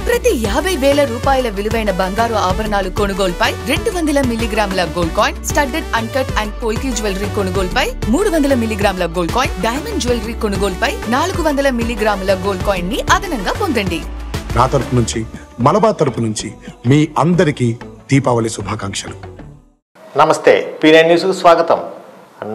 ప్రతి 50,000 రూపాయల విలువైన బంగారు ఆభరణాలు కొనుగోలుపై 200 మిల్లీగ్రాముల gold coin, studded uncut and polki jewellery కొనుగోలుపై 300 మిల్లీగ్రాముల గోల్డ్ కాయిన్, డైమండ్ జ్యువెలరీ కొనుగోలుపై 400 మిల్లీగ్రాముల గోల్డ్ కాయిన్ ని అదనంగా పొందండి. నా తరపు నుంచి, మలబార్ తరపు నుంచి మీ అందరికీ దీపావళి శుభాకాంక్షలు. నమస్తే, P9 న్యూస్కు స్వాగతం.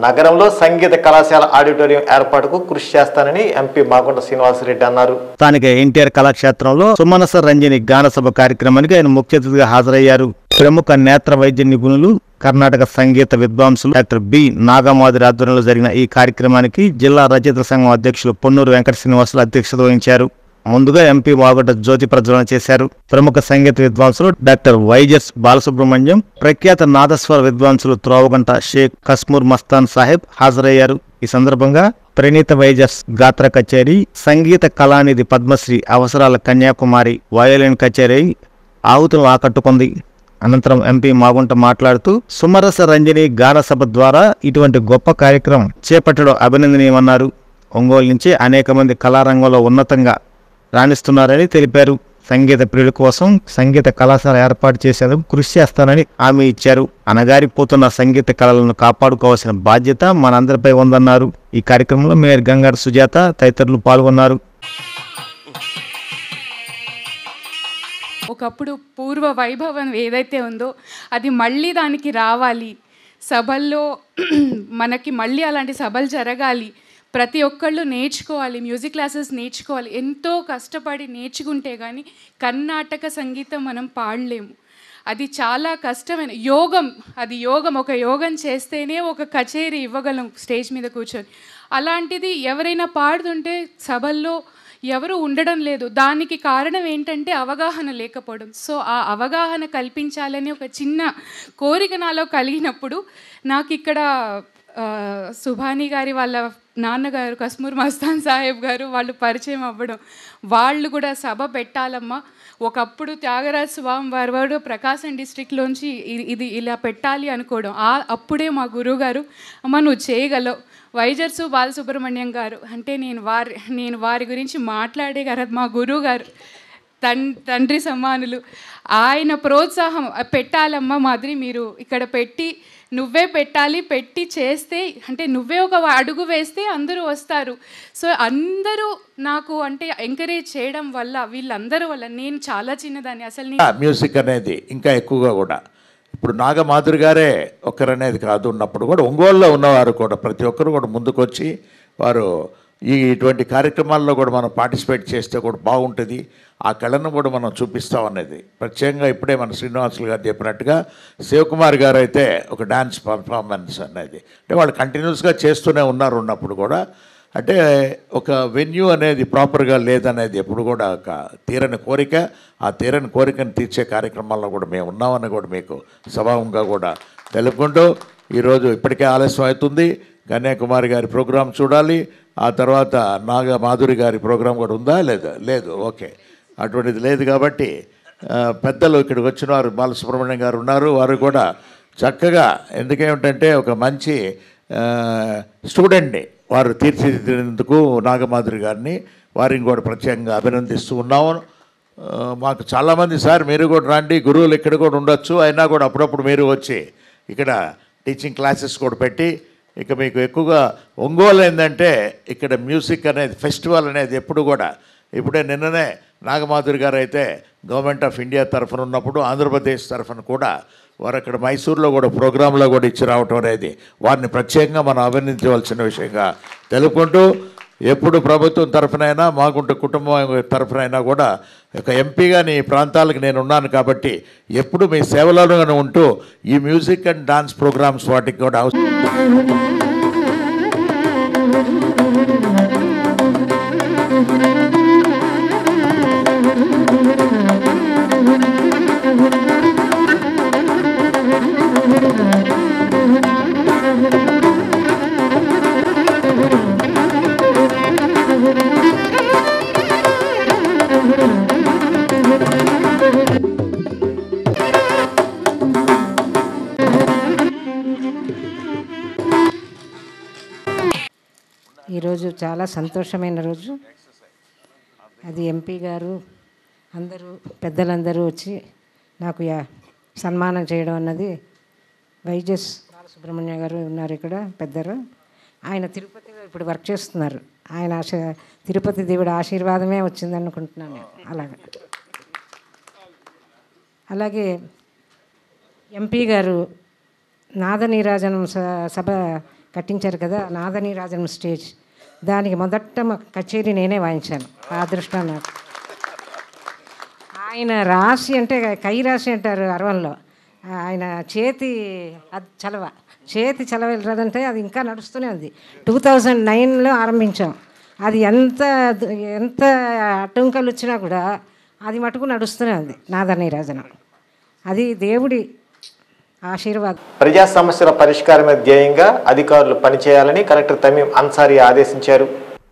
నగరంలో సంగీత కళాశాల ఆడిటోరియం ఏర్పాటుకు కృషి చేస్తానని ఎంపీ మాగుంట శ్రీనివాసరెడ్డి అన్నారు. స్థానిక ఎన్టీఆర్ కళాక్షేత్రంలో సుమనస రంజని గానసభ కార్యక్రమానికి ఆయన ముఖ్య అతిథిగా హాజరయ్యారు. ప్రముఖ నేత్ర వైద్య నిపుణులు, కర్ణాటక సంగీత విద్వాంసులు డాక్టర్ బి నాగమాధురి ఆధ్వర్యంలో జరిగిన ఈ కార్యక్రమానికి జిల్లా రచయిత సంఘం అధ్యక్షులు పొన్నూరు వెంకట శ్రీనివాసులు అధ్యక్షత వహించారు. ముందుగా ఎంపీ మాగుంట జ్యోతి ప్రజ్వలన చేశారు. ప్రముఖ సంగీత విద్వాంసులు డాక్టర్ వైజస్ బాలసుబ్రహ్మణ్యం, ప్రఖ్యాత నాదస్వర విద్వాంసులు త్రోవగంట షేక్ కస్మూర్ మస్తాన్ సాహెబ్ హాజరయ్యారు. ఈ సందర్భంగా ప్రణీత వైజస్ గాత్ర కచేరీ, సంగీత కళానిధి పద్మశ్రీ అవసరాల కన్యాకుమారి వయోలిన్ కచేరీ ఆహుతులను ఆకట్టుకుంది. అనంతరం ఎంపీ మాగుంట మాట్లాడుతూ సుమరస రంజని గానసభ ద్వారా ఇటువంటి గొప్ప కార్యక్రమం చేపట్టడం అభినందనీయమన్నారు. ఒంగోలు నుంచి అనేక మంది కళారంగంలో ఉన్నతంగా రాణిస్తున్నారని తెలిపారు. సంగీత ప్రియుల కోసం సంగీత కళాశాల ఏర్పాటు చేసేందుకు కృషి చేస్తానని హామీ ఇచ్చారు. అనగారిపోతున్న సంగీత కళలను కాపాడుకోవాల్సిన బాధ్యత మనందరిపై ఉందన్నారు. ఈ కార్యక్రమంలో మేయర్ గంగారు సుజాత తదితరులు పాల్గొన్నారు. ఒకప్పుడు పూర్వ వైభవం ఏదైతే ఉందో అది మళ్ళీ దానికి రావాలి. సభల్లో మనకి మళ్ళీ అలాంటి సభలు జరగాలి. ప్రతి ఒక్కళ్ళు నేర్చుకోవాలి, మ్యూజిక్ క్లాసెస్ నేర్చుకోవాలి. ఎంతో కష్టపడి నేర్చుకుంటే కానీ కర్ణాటక సంగీతం మనం పాడలేము. అది చాలా కష్టమైన యోగం. అది యోగం. ఒక యోగం చేస్తేనే ఒక కచేరీ ఇవ్వగలం స్టేజ్ మీద కూర్చొని. అలాంటిది ఎవరైనా పాడుతుంటే సభల్లో ఎవరు ఉండడం లేదు. దానికి కారణం ఏంటంటే అవగాహన లేకపోవడం. సో ఆ అవగాహన కల్పించాలని ఒక చిన్న కోరిక నాలో కలిగినప్పుడు నాకు ఇక్కడ సుభాని గారి వాళ్ళ నాన్నగారు కస్మూర్ మస్తాన్ సాహెబ్ గారు వాళ్ళు పరిచయం అవ్వడం, వాళ్ళు కూడా సభ పెట్టాలమ్మా, ఒకప్పుడు త్యాగరాజ స్వామి వారు ప్రకాశం డిస్ట్రిక్ట్లోంచి ఇది ఇలా పెట్టాలి అనుకోవడం. అప్పుడే మా గురువుగారు అమ్మ నువ్వు చేయగలవు. వైజర్సు బాలసుబ్రహ్మణ్యం గారు అంటే నేను వారి గురించి మాట్లాడే గారు మా గురువు గారు, తండ్రి సమానులు. ఆయన ప్రోత్సాహం పెట్టాలమ్మా మాదిరి, మీరు ఇక్కడ పెట్టి నువ్వే పెట్టాలి, పెట్టి చేస్తే అంటే నువ్వే ఒక అడుగు వేస్తే అందరూ వస్తారు. సో అందరూ నాకు అంటే ఎంకరేజ్ చేయడం వల్ల వీళ్ళందరూ వల్ల నేను చాలా చిన్నదాన్ని అసలు మ్యూజిక్ అనేది ఇంకా ఎక్కువగా కూడా ఇప్పుడు నాగమాధురి గారే ఒకరనేది కాదు, ఉన్నప్పుడు కూడా ఒంగోలులో ఉన్నవారు కూడా ప్రతి ఒక్కరు కూడా ముందుకొచ్చి వారు ఇటువంటి కార్యక్రమాల్లో కూడా మనం పార్టిసిపేట్ చేస్తే కూడా బాగుంటుంది. ఆ కళను కూడా మనం చూపిస్తామనేది ప్రత్యేకంగా ఇప్పుడే మన శ్రీనివాసులు గారు చెప్పినట్టుగా శివకుమార్ గారు అయితే ఒక డ్యాన్స్ పర్ఫార్మెన్స్ అనేది అంటే వాళ్ళు కంటిన్యూస్గా చేస్తూనే ఉన్నప్పుడు కూడా అంటే ఒక వెన్యూ అనేది ప్రాపర్గా లేదనేది ఎప్పుడు కూడా ఒక తీరని కోరిక. ఆ తీరని కోరికను తీర్చే కార్యక్రమాల్లో కూడా మేము ఉన్నామని కూడా మీకు స్వభావంగా కూడా తెలుపుకుంటూ ఈరోజు ఇప్పటికే ఆలస్యం అవుతుంది. కన్యాకుమారి గారి ప్రోగ్రాం చూడాలి. ఆ తర్వాత మాధురి గారి ప్రోగ్రాం కూడా ఉందా లేదా? లేదు. ఓకే, అటువంటిది లేదు. కాబట్టి పెద్దలు ఇక్కడికి వచ్చిన వారు బాలసుబ్రహ్మణ్యం గారు ఉన్నారు. వారు కూడా చక్కగా ఎందుకేమిటంటే ఒక మంచి స్టూడెంట్ని వారు తీర్చిదిద్దేందుకు నాగమాధురి గారిని వారిని కూడా ప్రత్యేకంగా అభినందిస్తూ ఉన్నాము. మాకు చాలామంది సార్ మీరు కూడా రండి, గురువులు ఇక్కడ కూడా ఉండొచ్చు, అయినా కూడా అప్పుడప్పుడు మీరు వచ్చి ఇక్కడ టీచింగ్ క్లాసెస్ కూడా పెట్టి ఇక మీకు ఎక్కువగా ఒంగోలు ఏంటంటే ఇక్కడ మ్యూజిక్ అనేది ఫెస్టివల్ అనేది ఎప్పుడు కూడా ఇప్పుడే నిన్ననే నాగమాధురి గారు అయితే గవర్నమెంట్ ఆఫ్ ఇండియా తరఫున ఉన్నప్పుడు ఆంధ్రప్రదేశ్ తరఫున కూడా వారు అక్కడ మైసూరులో కూడా ప్రోగ్రాంలో కూడా ఇచ్చి రావటం అనేది వారిని ప్రత్యేకంగా మనం అభినందించవలసిన విషయంగా తెలుపుకుంటూ ఎప్పుడు ప్రభుత్వం తరఫునైనా మాగుంట కుటుంబం తరఫునైనా కూడా ఒక ఎంపీగా ఈ ప్రాంతాలకు నేను ఉన్నాను కాబట్టి ఎప్పుడు మీ సేవలోనే ఉంటూ ఈ మ్యూజిక్ అండ్ డాన్స్ ప్రోగ్రామ్స్ వాటికి కూడా ఈరోజు చాలా సంతోషమైన రోజు. అది ఎంపీ గారు అందరూ పెద్దలందరూ వచ్చి నాకు సన్మానం చేయడం అన్నది వైజస్ బాలసుబ్రహ్మణ్య గారు ఉన్నారు ఇక్కడ పెద్దరు. ఆయన తిరుపతిలో ఇప్పుడు వర్క్ చేస్తున్నారు. ఆయన తిరుపతి దేవుడి ఆశీర్వాదమే వచ్చిందనుకుంటున్నాను నేను. అలాగే ఎంపీ గారు నాదనీరాజనం సభ కట్టించారు కదా, నాదనీరాజనం స్టేజ్, దానికి మొదట కచేరీ నేనే వాయించాను. ఆ అదృష్టం నాకు. ఆయన రాశి అంటే కై రాశి అంటారు అరవంలో, ఆయన చేతి చలవ వెళ్ళదంటే అది ఇంకా నడుస్తూనే ఉంది. 2009లో ఆరంభించాం. అది ఎంత అడ్డంకులు వచ్చినా కూడా అది మటుకు నడుస్తూనే ఉంది నాదనీరాజనం. అది దేవుడి ఆశీర్వాదం. ప్రజా సమస్యల పరిష్కారమే ధ్యేయంగా అధికారులు పనిచేయాలని కలెక్టర్ తమీం అన్సారీ ఆదేశించారు.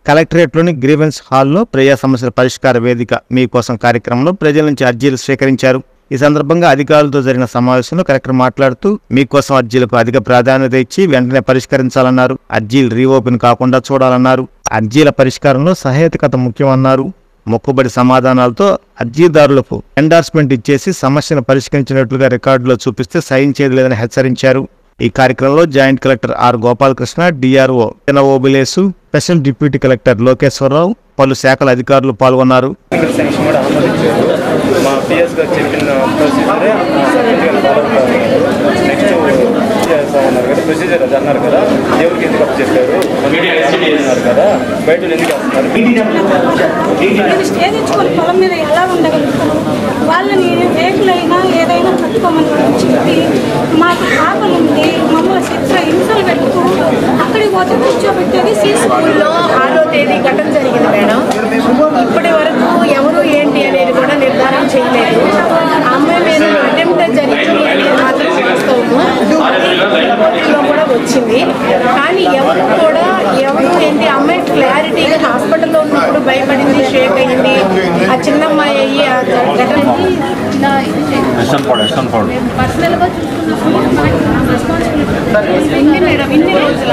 కలెక్టరేట్లోని గ్రీవెన్స్ హాల్లో ప్రజా సమస్యల పరిష్కార వేదిక మీకోసం కార్యక్రమంలో ప్రజల నుంచి అర్జీలు స్వీకరించారు. ఈ సందర్భంగా అధికారులతో జరిగిన సమావేశంలో కలెక్టర్ మాట్లాడుతూ మీకోసం అర్జీలకు అధిక ప్రాధాన్యత ఇచ్చి వెంటనే పరిష్కరించాలన్నారు. అర్జీలు రీఓపెన్ కాకుండా చూడాలన్నారు. అర్జీల పరిష్కారంలో సహేతుకత ముఖ్యమన్నారు. మొక్కుబడి సమాధానాలతో అర్జీదారులకు ఎండార్స్మెంట్ ఇచ్చేసి సమస్యను పరిష్కరించినట్లుగా రికార్డులో చూపిస్తే సహించేది లేదని హెచ్చరించారు. ఈ కార్యక్రమంలో joint collector R Gopalakrishna, DRO Obilesu, special deputy collector Lokeswararao, పలు శాఖల అధికారులు పాల్గొన్నారు. ప్రొసీజర్ అది అన్నారు కదా, దేవుడికి ఎందుకు అప్పు చెప్పారు కదా, బయట ఎందుకు స్టేజ్ ఇచ్చుకొని పొలం మీద ఎలా ఉండగలుగుతారు? వాళ్ళని రేకులైనా ఏదైనా కట్టుకోమని చెప్పి మాకు ఆకలి ఉంది, మమ్మల్ని శిక్ష హింసలు పెట్టుకు అక్కడికి పోతే కూర్చోబెట్టేది. స్కూల్లో 6వ తేదీ ఘటన జరిగింది మేడం. ఇప్పటి వరకు ఎవరు ఏంటి అనేది కూడా నిర్ధారణ చేయలేదు. అమ్మాయి మీద అటెంప్ట్ జరిగింది అనేది మాత్రం వాస్తవము, కోర్టులో కూడా వచ్చింది. కానీ ఎవరు ఏంటి అమ్మాయి క్లారిటీగా హాస్పిటల్లో ఉన్నప్పుడు భయపడింది, షేక్ అయ్యింది. ఆ చిన్నమ్మాయి అయ్యి ఆ ఘటనకి పర్సనల్గా చూసుకున్నప్పుడు మేడం ఇన్ని రోజుల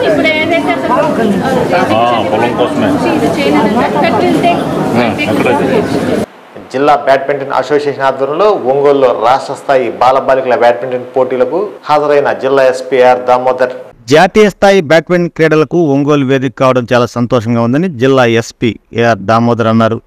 ఇప్పుడు ఏదైతే జిల్లా బ్యాడ్మింటన్ అసోసియేషన్ ఆధ్వర్యంలో ఒంగోలులో రాష్ట్ర స్థాయి బాలబాలికల బ్యాడ్మింటన్ పోటీలకు హాజరైన జిల్లా ఎస్పీ ఆర్ దామోదర్. జాతీయ స్థాయి బ్యాడ్మింటన్ క్రీడలకు ఒంగోలు వేదిక కావడం చాలా సంతోషంగా ఉందని జిల్లా ఎస్పీ ఏఆర్ దామోదర్ అన్నారు.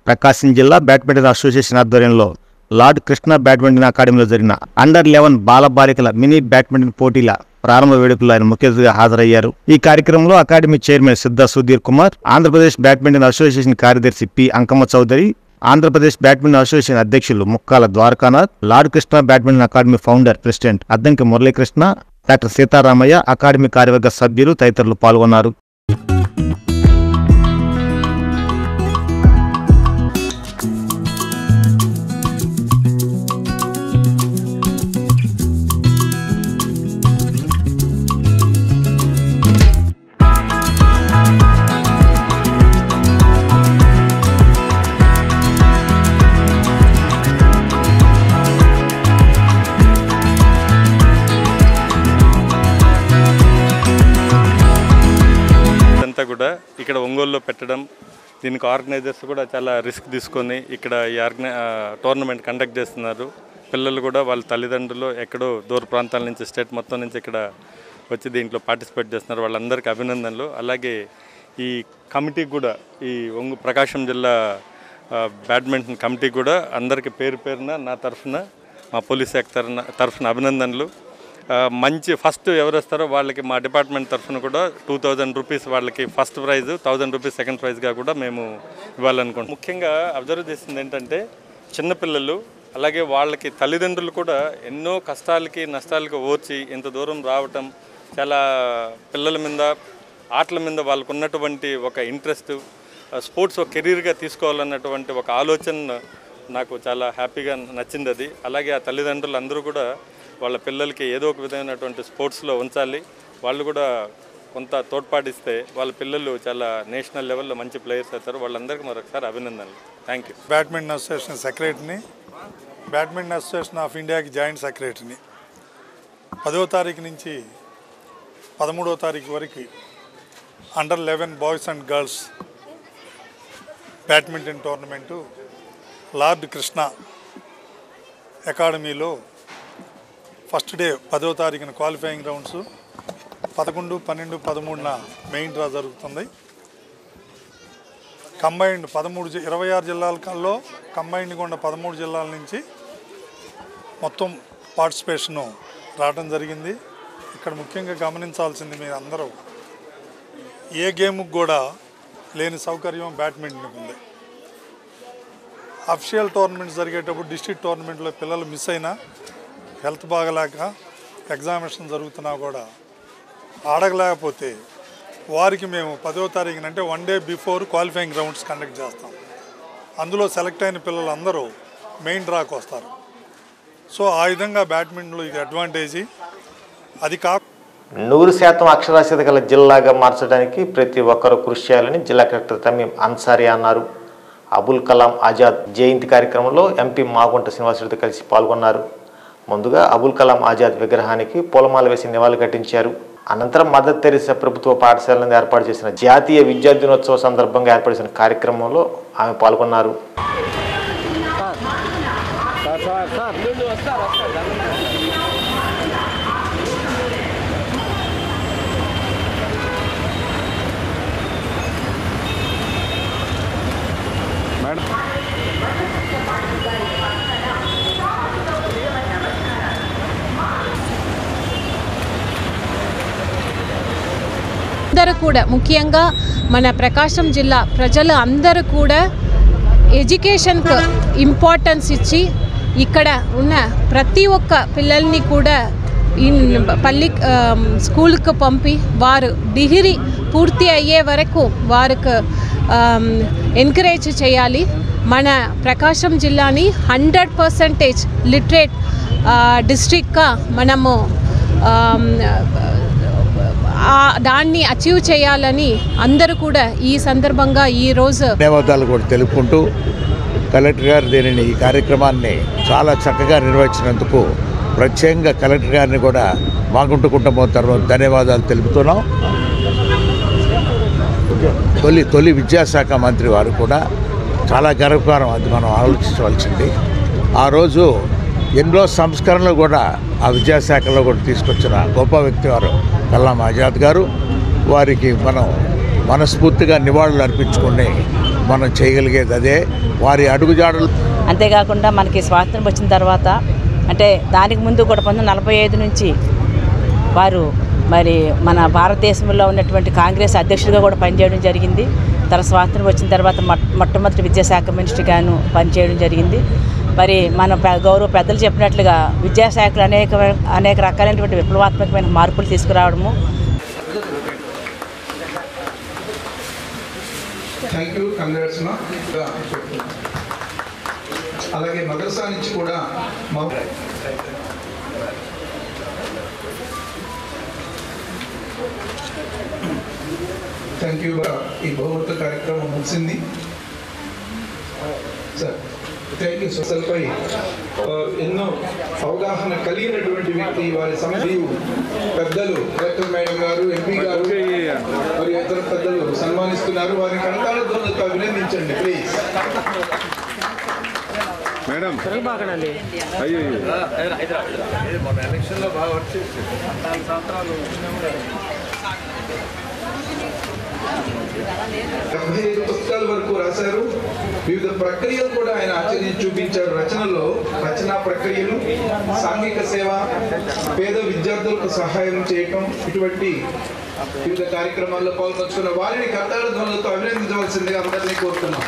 ప్రకాశం జిల్లా బ్యాడ్మింటన్ అసోసియేషన్ ఆధ్వర్యంలో లార్డ్ కృష్ణ బ్యాడ్మింటన్ అకాడమీలో జరిగిన అండర్-11 బాలబాలికల మినీ బ్యాడ్మింటన్ పోటీల ప్రారంభ వేడుకల్లో ఆయన ముఖ్య అతిథిగా హాజరయ్యారు. ఈ కార్యక్రమంలో academy chairman Siddha Sudhir Kumar, Andhra Pradesh badminton association కార్యదర్శి P Ankamma Chowdary, Andhra Pradesh badminton association అధ్యక్షులు Mukkala Dwarakanath, lord Krishna badminton academy founder president Addanki Muralikrishna, doctor Sitaramayya, academy కార్యవర్గ సభ్యులు తదితరులు పాల్గొన్నారు. కూడా ఇక్కడ ఒంగోలులో పెట్టడం, దీనికి ఆర్గనైజర్స్ కూడా చాలా రిస్క్ తీసుకొని ఇక్కడ ఈ టోర్నమెంట్ కండక్ట్ చేస్తున్నారు. పిల్లలు కూడా వాళ్ళ తల్లిదండ్రులు ఎక్కడో దూర ప్రాంతాల నుంచి స్టేట్ మొత్తం నుంచి ఇక్కడ వచ్చి దీంట్లో పార్టిసిపేట్ చేస్తున్నారు. వాళ్ళందరికీ అభినందనలు. అలాగే ఈ కమిటీకి కూడా, ఈ ప్రకాశం జిల్లా బ్యాడ్మింటన్ కమిటీ కూడా అందరికీ పేరు పేరున నా తరఫున, మా పోలీస్ శాఖ తరఫున అభినందనలు. మంచి ఫస్ట్ ఎవరు వస్తారో వాళ్ళకి మా డిపార్ట్మెంట్ తరఫున కూడా 2000 రూపీస్ వాళ్ళకి ఫస్ట్ ప్రైజ్, 1000 రూపీస్ సెకండ్ ప్రైజ్గా కూడా మేము ఇవ్వాలనుకుంటున్నాం. ముఖ్యంగా అబ్జర్వ్ చేసింది ఏంటంటే చిన్నపిల్లలు, అలాగే వాళ్ళకి తల్లిదండ్రులు కూడా ఎన్నో కష్టాలకి నష్టాలకి ఓర్చి ఇంత దూరం రావటం, చాలా పిల్లల మీద ఆటల మీద వాళ్ళకు ఉన్నటువంటి ఒక ఇంట్రెస్ట్, స్పోర్ట్స్ ఒక కెరీర్గా తీసుకోవాలన్నటువంటి ఒక ఆలోచన నాకు చాలా హ్యాపీగా నచ్చింది అది. అలాగే ఆ తల్లిదండ్రులు అందరూ కూడా వాళ్ళ పిల్లలకి ఏదో ఒక విధమైనటువంటి స్పోర్ట్స్లో ఉంచాలి. వాళ్ళు కూడా కొంత తోడ్పాటిస్తే వాళ్ళ పిల్లలు చాలా నేషనల్ లెవెల్లో మంచి ప్లేయర్స్ అవుతారు. వాళ్ళందరికీ మరొకసారి అభినందనలు. Thank you. బ్యాడ్మింటన్ అసోసియేషన్ సెక్రటరీని, బ్యాడ్మింటన్ అసోసియేషన్ ఆఫ్ ఇండియాకి జాయింట్ సెక్రటరీని. 10వ తారీఖు నుంచి 13వ తారీఖు వరకు under 11 boys and girls badminton tournament lord Krishna అకాడమీలో ఫస్ట్ డే 10వ తారీఖున క్వాలిఫైయింగ్ రౌండ్స్ 11, 12, 13న మెయిన్ డ్రా జరుగుతుంది. కంబైన్డ్ 26 జిల్లాలలో కంబైన్డ్గా ఉన్న 13 జిల్లాల నుంచి మొత్తం పార్టిసిపేషను రావడం జరిగింది. ఇక్కడ ముఖ్యంగా గమనించాల్సింది మీరు అందరూ, ఏ గేమ్కి కూడా లేని సౌకర్యం బ్యాడ్మింటన్కి ఉంది. అఫిషియల్ టోర్నమెంట్స్ జరిగేటప్పుడు డిస్ట్రిక్ట్ టోర్నమెంట్లో పిల్లలు మిస్ అయినా, హెల్త్ బాగలేక ఎగ్జామినేషన్ జరుగుతున్నా కూడా ఆడగలేకపోతే వారికి మేము 10వ తారీఖున అంటే 1 day before qualifying rounds conduct చేస్తాం. అందులో సెలెక్ట్ అయిన పిల్లలందరూ మెయిన్ డ్రాకి వస్తారు. సో ఆ విధంగా బ్యాడ్మింటన్లో ఇది అడ్వాంటేజీ. అది 100% అక్షరాస్యత గల జిల్లాగా మార్చడానికి ప్రతి ఒక్కరూ కృషి చేయాలని జిల్లా కలెక్టర్ తమీం అన్సారీ అన్నారు. అబుల్ కలాం ఆజాద్ జయంతి కార్యక్రమంలో ఎంపీ మాగుంట శ్రీనివాసరెడ్డితో కలిసి పాల్గొన్నారు. ముందుగా అబుల్ కలాం ఆజాద్ విగ్రహానికి పూలమాల వేసి నివాళులు ఘటించారు. అనంతరం మదర్ తెరీసా ప్రభుత్వ పాఠశాలను ఏర్పాటు చేసిన జాతీయ విద్యా దినోత్సవ సందర్భంగా ఏర్పాటు చేసిన కార్యక్రమంలో ఆమె పాల్గొన్నారు. అందరూ కూడా ముఖ్యంగా మన ప్రకాశం జిల్లా ప్రజలు అందరూ కూడా ఎడ్యుకేషన్కు ఇంపార్టెన్స్ ఇచ్చి ఇక్కడ ఉన్న ప్రతి ఒక్క పిల్లల్ని కూడా స్కూల్కి పంపి వారు డిగ్రీ పూర్తి అయ్యే వరకు వారికి ఎంకరేజ్ చేయాలి. మన ప్రకాశం జిల్లాని 100% లిటరేట్ డిస్ట్రిక్ట్గా మనము దాన్ని అచీవ్ చేయాలని అందరూ కూడా ఈ సందర్భంగా ఈరోజు ధన్యవాదాలు కూడా తెలుపుకుంటూ కలెక్టర్ గారు దీనిని ఈ కార్యక్రమాన్ని చాలా చక్కగా నిర్వహించినందుకు ప్రత్యేకంగా కలెక్టర్ గారిని కూడా మాగుంట కుటుంబం తరఫున ధన్యవాదాలు తెలుపుతున్నాం. తొలి విద్యాశాఖ మంత్రి వారు కూడా చాలా గర్వకారం, అది మనం ఆలోచించవలసింది. ఆ రోజు ఎన్నో సంస్కరణలు కూడా ఆ విద్యాశాఖలో కూడా తీసుకొచ్చిన గొప్ప వ్యక్తి వారు కలాం ఆజాద్ గారు. వారికి మనం మనస్ఫూర్తిగా నివాళులు అర్పించుకుని మనం చేయగలిగేది అదే, వారి అడుగుజాడలు. అంతేకాకుండా మనకి స్వాతంత్రం వచ్చిన తర్వాత అంటే దానికి ముందు కూడా 1945 నుంచి వారు మరి మన భారతదేశంలో ఉన్నటువంటి కాంగ్రెస్ అధ్యక్షుడిగా కూడా పనిచేయడం జరిగింది. తన స్వాతంత్రం వచ్చిన తర్వాత మొట్టమొదటి విద్యాశాఖ మినిస్టర్గాను పనిచేయడం జరిగింది. మరి మన గౌరవ పెద్దలు చెప్పినట్లుగా విద్యాశాఖలో అనేక రకాలైనటువంటి విప్లవాత్మకమైన మార్పులు తీసుకురావడము. అలాగే మదర్సా నుంచి కూడా థ్యాంక్ యూ. ఈ బహుమతి కార్యక్రమం ముగిసింది సార్. Thank you. సోషల్పై ఎన్నో అవగాహన కలిగినటువంటి వ్యక్తి, వారి సమస్యలు పెద్దలు కలెక్టర్ మేడం గారు, ఎంపీ గారు మరియు ఇతర పెద్దలు సన్మానిస్తున్నారు. వారిని కంటాలతో అభినందించండి ప్లీజ్. మేడం ఎలక్షన్లో బాగా వచ్చేసి 4 సంవత్సరాలు 75 పుస్తకాల వరకు రాశారు. వివిధ ప్రక్రియలు కూడా ఆయన ఆచరించి చూపించారు. రచనా ప్రక్రియలు, సాంఘిక సేవ, పేద విద్యార్థులకు సహాయం చేయటం, ఇటువంటి వివిధ కార్యక్రమాల్లో పాల్గొంచుకున్న వారిని కర్తాళ ధ్వనులతో అభినందించవలసిందిగా అందరినీ కోరుతున్నాం.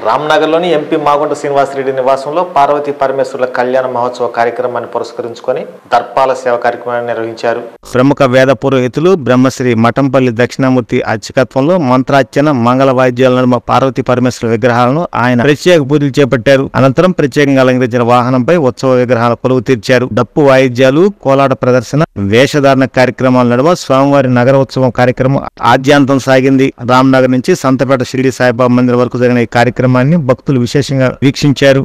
రామ్నగర్లోని ఎంపీ మాగుంట శ్రీనివాసరెడ్డి నివాసంలో పార్వతీ పరమేశ్వరుల కళ్యాణ మహోత్సవ కార్యక్రమాన్ని పురస్కరించుకొని దర్పాల సేవ కార్యక్రమాన్ని నిర్వహించారు. ప్రముఖ వేద పురోహితులు బ్రహ్మశ్రీ మఠంపల్లి దక్షిణామూర్తి అర్చకత్వంలో మంత్రార్చన, మంగళ వాయిద్యాల నడుమ పార్వతీ పరమేశ్వర విగ్రహాలను ఆయన ప్రత్యేక పూజలు చేపట్టారు. అనంతరం ప్రత్యేకంగా అలంకరించిన వాహనంపై ఉత్సవ విగ్రహాల కొలువు తీర్చారు. డప్పు వాయిద్యాలు, కోలాట ప్రదర్శన, వేషధారణ కార్యక్రమాల నడుమ స్వామివారి నగర ఉత్సవం కార్యక్రమం ఆద్యాంతం సాగింది. రామ్నగర్ నుంచి సంతపేట షిరిడి సాయిబాబా మందిరం వరకు జరిగిన ఈ కార్యక్రమాన్ని భక్తులు విశేషంగా వీక్షించారు.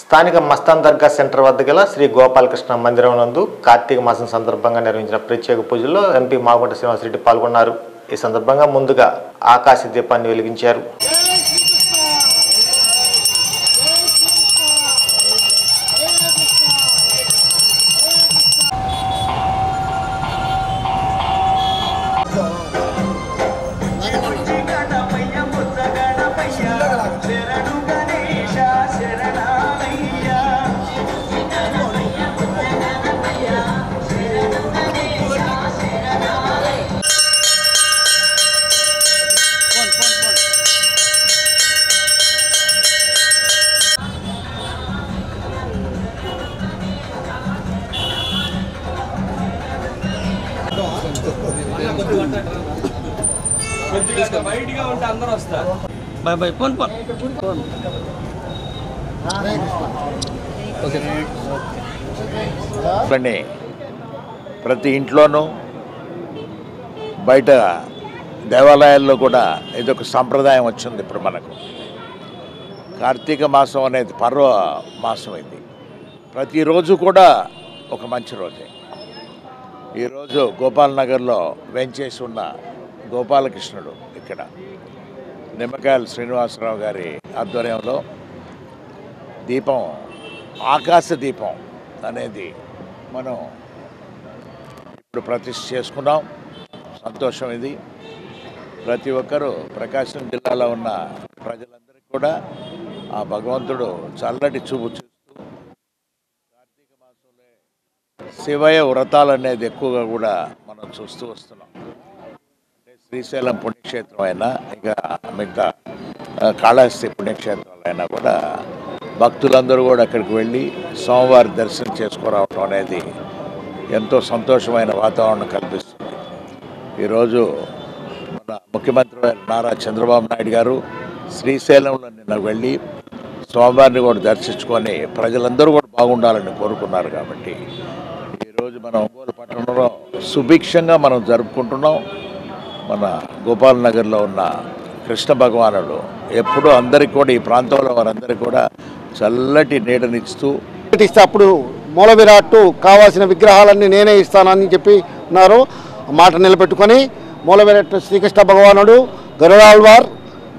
స్థానిక మస్తాన్ దర్గా సెంటర్ వద్ద గల శ్రీ గోపాలకృష్ణ మందిరం నందు కార్తీక మాసం సందర్భంగా నిర్వహించిన ప్రత్యేక పూజల్లో ఎంపీ మాగుంట శ్రీనివాసరెడ్డి పాల్గొన్నారు. ఈ సందర్భంగా ముందుగా ఆకాశ దీపాన్ని వెలిగించారు. ప్రతి ఇంట్లోనూ బయట దేవాలయాల్లో కూడా ఇదొక సాంప్రదాయం వచ్చింది. ఇప్పుడు మనకు కార్తీక మాసం అనేది పర్వ మాసం. ఇది ప్రతిరోజు కూడా ఒక మంచి రోజే. ఈరోజు గోపాల్ నగర్లో వెంచేసి ఉన్న గోపాలకృష్ణుడు ఇక్కడ నిమ్మకాయల శ్రీనివాసరావు గారి ఆధ్వర్యంలో దీపం, ఆకాశ దీపం అనేది మనం ఇప్పుడు ప్రతిష్ఠ చేసుకున్నాం. సంతోషం ఇది. ప్రతి ఒక్కరూ ప్రకాశం జిల్లాలో ఉన్న ప్రజలందరికీ కూడా ఆ భగవంతుడు చల్లటి చూపు చూస్తూ కార్తీక మాసంలో శివయ వ్రతాలు అనేది ఎక్కువగా కూడా మనం చూస్తూ వస్తున్నాం. అంటే శ్రీశైలం పుణ్యక్షేత్రం అయినా ఇంకా మిగతా కాళహస్తి పుణ్యక్షేత్రాలైనా కూడా భక్తులందరూ కూడా అక్కడికి వెళ్ళి సోమవారి దర్శనం చేసుకురావటం అనేది ఎంతో సంతోషమైన వాతావరణం కల్పిస్తుంది. ఈరోజు మన ముఖ్యమంత్రి నారా చంద్రబాబు నాయుడు గారు శ్రీశైలంలో నిన్న వెళ్ళి స్వామివారిని కూడా దర్శించుకొని ప్రజలందరూ కూడా బాగుండాలని కోరుకున్నారు. కాబట్టి ఈరోజు మన ఒంగోలు పట్టణంలో సుభిక్షంగా మనం జరుపుకుంటున్నాం. మన గోపాల్ నగర్లో ఉన్న కృష్ణ భగవానుడు ఎప్పుడూ అందరికీ కూడా, ఈ ప్రాంతంలో వారందరికీ కూడా చల్లటి నీడనిస్తూ అప్పుడు మూల విరాట్టు కావాల్సిన విగ్రహాలన్నీ నేనే ఇస్తానని చెప్పి ఉన్నారు. మాట నిలబెట్టుకొని మూల విరాట్ శ్రీకృష్ణ భగవానుడు, గరుడాళ్వార్,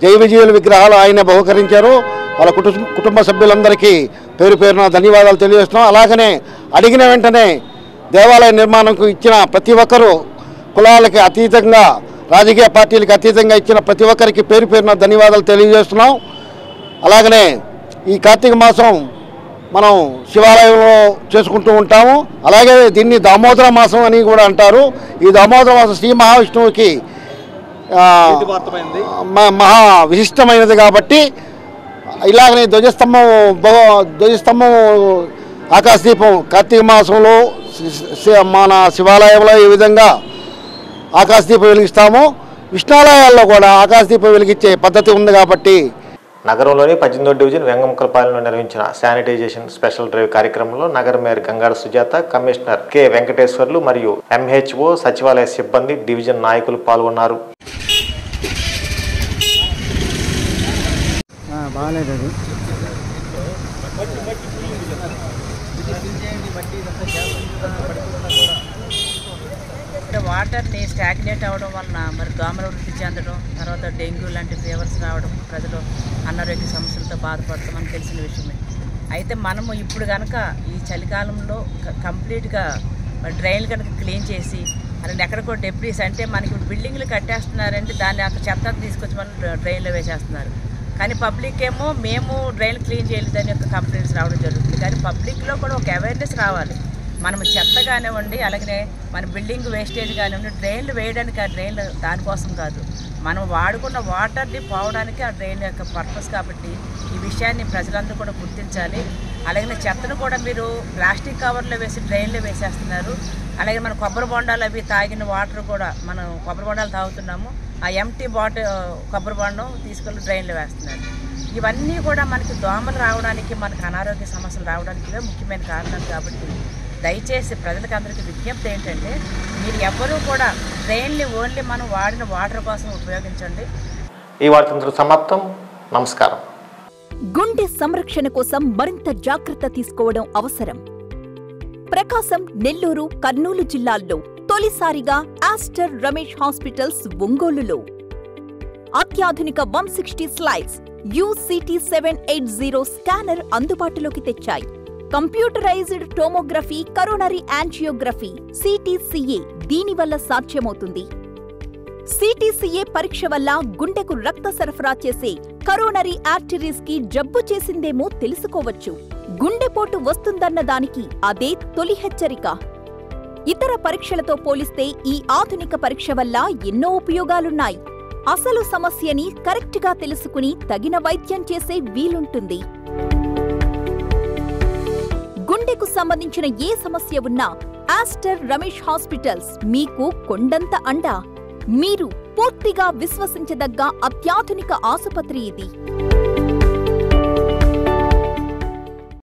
జై విజయుల విగ్రహాలు ఆయన బహుకరించారు. వాళ్ళ కుటుంబ సభ్యులందరికీ పేరు పేరున ధన్యవాదాలు తెలియజేస్తున్నాం. అలాగనే అడిగిన వెంటనే దేవాలయ నిర్మాణంకు ఇచ్చిన ప్రతి ఒక్కరూ, కులాలకి అతీతంగా, రాజకీయ పార్టీలకు అతీతంగా ఇచ్చిన ప్రతి ఒక్కరికి పేరు పేరున ధన్యవాదాలు తెలియజేస్తున్నాం. అలాగనే ఈ కార్తీక మాసం మనం శివాలయంలో చేసుకుంటూ ఉంటాము. అలాగే దీన్ని దామోదర మాసం అని కూడా అంటారు. ఈ దామోదర మాసం శ్రీ మహావిష్ణువుకి మహా విశిష్టమైనది కాబట్టి ఇలాగనే ధ్వజస్తంభం ఆకాశదీపం కార్తీక మాసంలో మన శివాలయంలో ఈ విధంగా ఆకాశదీపం వెలిగిస్తాము. విష్ణాలయాల్లో కూడా ఆకాశదీపం వెలిగించే పద్ధతి ఉంది. కాబట్టి నగరంలోని 18వ డివిజన్ వెంగముక్కలపాలెంలో నిర్వహించిన శానిటైజేషన్ స్పెషల్ డ్రైవ్ కార్యక్రమంలో నగర mayor Gangada Sujatha, commissioner K Venkateswarlu మరియు ఎంహెచ్ఓ, సచివాలయ సిబ్బంది, డివిజన్ నాయకులు పాల్గొన్నారు. వాటర్ని స్టాగ్నేట్ అవ్వడం వలన మరి దోమల వృద్ధి చెందడం, తర్వాత డెంగ్యూ లాంటి ఫీవర్స్ రావడం, ప్రజలు అనారోగ్య సమస్యలతో బాధపడతాం మనకు తెలిసిన విషయమే. అయితే మనము ఇప్పుడు కనుక ఈ చలికాలంలో కంప్లీట్గా డ్రైన్లు కనుక క్లీన్ చేసి, అలాంటి ఎక్కడికో డెబ్రీస్ అంటే మనకి బిల్డింగ్లు కట్టేస్తున్నారంటే దాన్ని అక్కడ చెత్త తీసుకొచ్చి మనం డ్రైన్లో వేసేస్తున్నారు. కానీ పబ్లిక్ ఏమో మేము డ్రైన్లు క్లీన్ చేయలేదని ఒక కంప్లైంట్స్ రావడం జరుగుతుంది. కానీ పబ్లిక్లో కూడా ఒక అవేర్నెస్ రావాలి. మనము చెత్త కానివ్వండి, అలాగనే మన బిల్డింగ్ వేస్టేజ్ కానివ్వండి, డ్రైన్లు వేయడానికి ఆ డ్రైన్లు దానికోసం కాదు, మనం వాడుకున్న వాటర్ని పోవడానికి ఆ డ్రైన్ యొక్క పర్పస్. కాబట్టి ఈ విషయాన్ని ప్రజలందరూ కూడా గుర్తించాలి. అలాగే చెత్తను కూడా మీరు ప్లాస్టిక్ కవర్లో వేసి డ్రైన్లో వేసేస్తున్నారు. అలాగే మన కొబ్బరి బొండాలు అవి తాగిన వాటర్ కూడా మనం కొబ్బరి బొండాలు తాగుతున్నాము. ఆ ఎంటీ కొబ్బరి బొండం తీసుకెళ్ళి డ్రైన్లో వేస్తున్నారు. ఇవన్నీ కూడా మనకి దోమలు రావడానికి, మనకు అనారోగ్య సమస్యలు రావడానికి ఇవే ముఖ్యమైన కారణాలు. కాబట్టి దయచేసి ప్రజలకు అందరికీ విజ్ఞప్తి ఏంటంటే, మీరు ఎవ్వరూ కూడా డ్రైన్లు ఓన్లీ మనం వాడిన వాటర్ కోసం ఉపయోగించండి. ఈ వార్త సమాప్తం. నమస్కారం. గుండె సంరక్షణ కోసం మరింత జాగ్రత్త తీసుకోవడం అవసరం. ప్రకాశం, నెల్లూరు, కర్నూలు జిల్లాల్లో తొలిసారిగా ఆస్టర్ రమేష్ హాస్పిటల్స్ ఒంగోలులో అత్యాధునిక 160 స్లైడ్స్ UCT 780 స్కానర్ అందుబాటులోకి తెచ్చాయి. Computerised tomography, coronary angiography, CTCA దీనివల్ల సాధ్యమవుతుంది. CTCA పరీక్ష వల్ల గుండెకు రక్త సరఫరా చేసే కరోనరీ ఆర్టరీస్ కి జబ్బు చేసిందేమో తెలుసుకోవచ్చు. గుండెపోటు వస్తుందన్న దానికి అదే తొలి హెచ్చరిక. ఇతర పరీక్షలతో పోలిస్తే ఈ ఆధునిక పరీక్ష వల్ల ఎన్నో ఉపయోగాలున్నాయి. అసలు సమస్యని కరెక్ట్గా తెలుసుకుని తగిన వైద్యం చేసే వీలుంటుంది. గుండెకు సంబంధించిన ఏ సమస్య ఉన్నా ఆస్టర్ రమేష్ హాస్పిటల్స్ మీకు కొండంత అండ. మీరు పూర్తిగా విశ్వసించదగ్గ అత్యాధునిక ఆసుపత్రి ఇది.